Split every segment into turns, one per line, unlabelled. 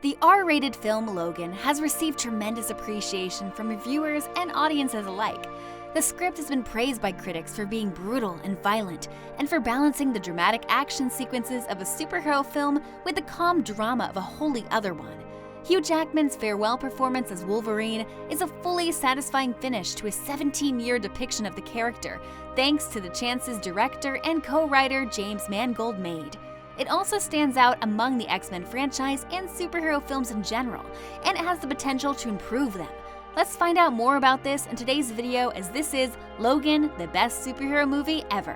The R-rated film Logan has received tremendous appreciation from reviewers and audiences alike. The script has been praised by critics for being brutal and violent, and for balancing the dramatic action sequences of a superhero film with the calm drama of a wholly other one. Hugh Jackman's farewell performance as Wolverine is a fully satisfying finish to a 17-year depiction of the character, thanks to the chances director and co-writer James Mangold made. It also stands out among the X-Men franchise and superhero films in general, and it has the potential to improve them. Let's find out more about this in today's video, as this is Logan, the best superhero movie ever.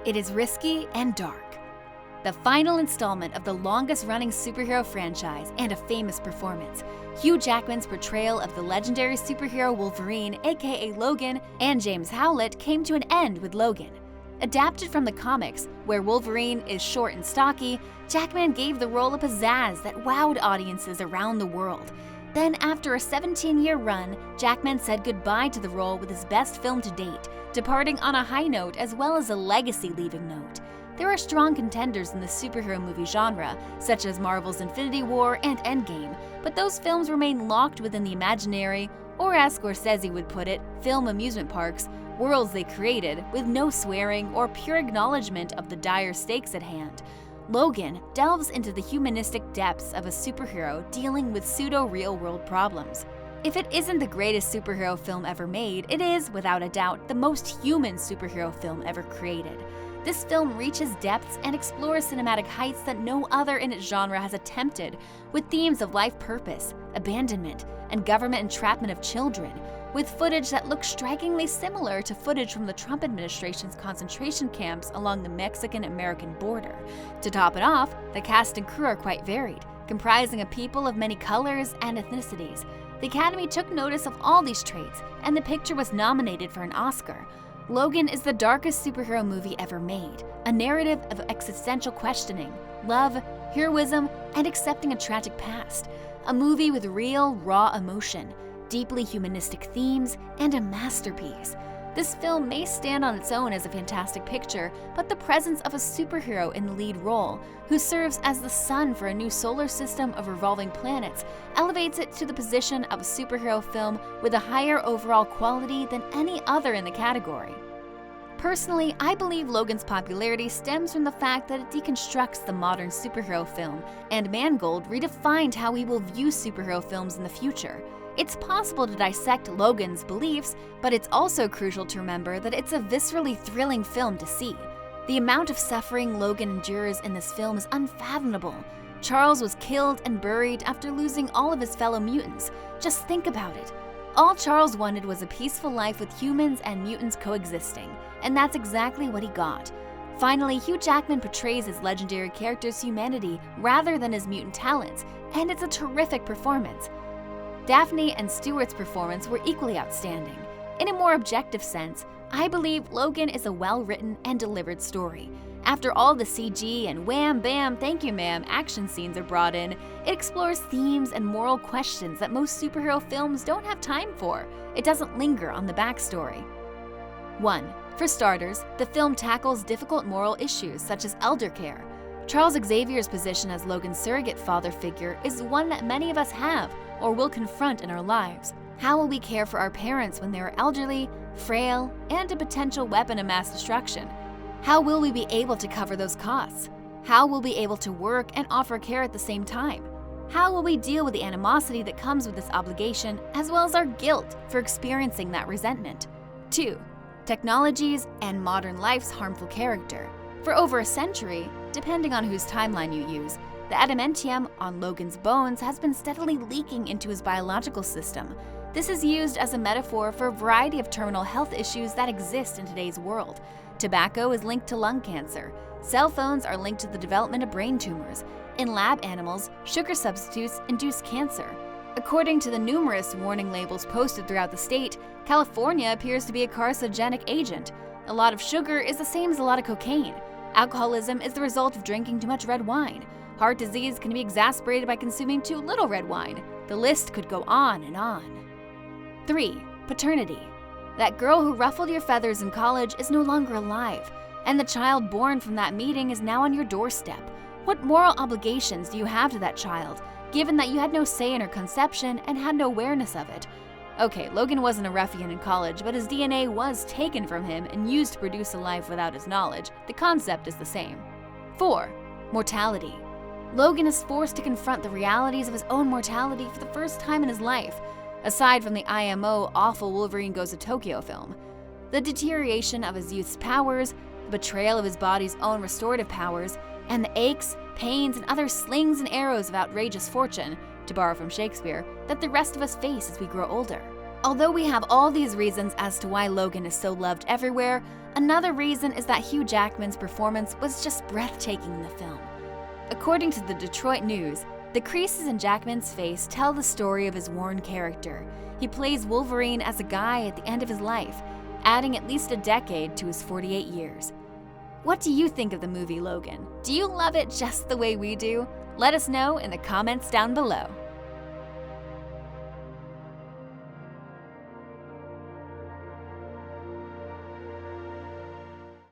It is risky and dark. The final installment of the longest-running superhero franchise and a famous performance, Hugh Jackman's portrayal of the legendary superhero Wolverine, aka Logan, and James Howlett came to an end with Logan. Adapted from the comics, where Wolverine is short and stocky, Jackman gave the role a pizzazz that wowed audiences around the world. Then, after a 17-year run, Jackman said goodbye to the role with his best film to date, departing on a high note as well as a legacy-leaving note. There are strong contenders in the superhero movie genre, such as Marvel's Infinity War and ENDGAME, but those films remain locked within the imaginary, or as Scorsese would put it, film amusement parks, worlds they created with no swearing or pure acknowledgement of the dire stakes at hand. Logan delves into the humanistic depths of a superhero dealing with pseudo-real-world problems. If it isn't the greatest superhero film ever made, it is, without a doubt, the most human superhero film ever created. This film reaches depths and explores cinematic heights that no other in its genre has attempted, with themes of life purpose, abandonment, and government entrapment of children, with footage that looks strikingly similar to footage from the Trump administration's concentration camps along the Mexican-American border. To top it off, the cast and crew are quite varied, comprising a people of many colors and ethnicities. The Academy took notice of all these traits, and the picture was nominated for an Oscar. Logan is the darkest superhero movie ever made, a narrative of existential questioning, love, heroism, and accepting a tragic past. A movie with real, raw emotion, deeply humanistic themes, and a masterpiece. This film may stand on its own as a fantastic picture, but the presence of a superhero in the lead role, who serves as the sun for a new solar system of revolving planets, elevates it to the position of a superhero film with a higher overall quality than any other in the category. Personally, I believe Logan's popularity stems from the fact that it deconstructs the modern superhero film, and Mangold redefined how we will view superhero films in the future. It's possible to dissect Logan's beliefs, but it's also crucial to remember that it's a viscerally thrilling film to see. The amount of suffering Logan endures in this film is unfathomable. Charles was killed and buried after losing all of his fellow mutants. Just think about it. All Charles wanted was a peaceful life with humans and mutants coexisting, and that's exactly what he got. Finally, Hugh Jackman portrays his legendary character's humanity rather than his mutant talents, and it's a terrific performance. Daphne and Stewart's performance were equally outstanding. In a more objective sense, I believe Logan is a well-written and delivered story. After all the CG and wham bam thank you ma'am action scenes are brought in, it explores themes and moral questions that most superhero films don't have time for. It doesn't linger on the backstory. 1. For starters, the film tackles difficult moral issues such as elder care. Charles Xavier's position as Logan's surrogate father figure is one that many of us have or will confront in our lives. How will we care for our parents when they are elderly, frail, and a potential weapon of mass destruction? How will we be able to cover those costs? How will we be able to work and offer care at the same time? How will we deal with the animosity that comes with this obligation, as well as our guilt for experiencing that resentment? 2. Technologies and modern life's harmful character. For over a century, depending on whose timeline you use, the adamantium on Logan's bones has been steadily leaking into his biological system. This is used as a metaphor for a variety of terminal health issues that exist in today's world. Tobacco is linked to lung cancer. Cell phones are linked to the development of brain tumors. In lab animals, sugar substitutes induce cancer. According to the numerous warning labels posted throughout the state, California appears to be a carcinogenic agent. A lot of sugar is the same as a lot of cocaine. Alcoholism is the result of drinking too much red wine. Heart disease can be exacerbated by consuming too little red wine. The list could go on and on. 3. Paternity. That girl who ruffled your feathers in college is no longer alive, and the child born from that meeting is now on your doorstep. What moral obligations do you have to that child, given that you had no say in her conception and had no awareness of it. Okay, Logan wasn't a ruffian in college, but his DNA was taken from him and used to produce a life without his knowledge. The concept is the same. 4. Mortality. Logan is forced to confront the realities of his own mortality for the first time in his life, aside from the IMO awful Wolverine Goes to Tokyo film. The deterioration of his youth's powers, the betrayal of his body's own restorative powers, and the aches, pains, and other slings and arrows of outrageous fortune, to borrow from Shakespeare, that the rest of us face as we grow older. Although we have all these reasons as to why Logan is so loved everywhere, another reason is that Hugh Jackman's performance was just breathtaking in the film. According to the Detroit News, the creases in Jackman's face tell the story of his worn character. He plays Wolverine as a guy at the end of his life, adding at least a decade to his 48 years. What do you think of the movie Logan? Do you love it just the way we do? Let us know in the comments down below.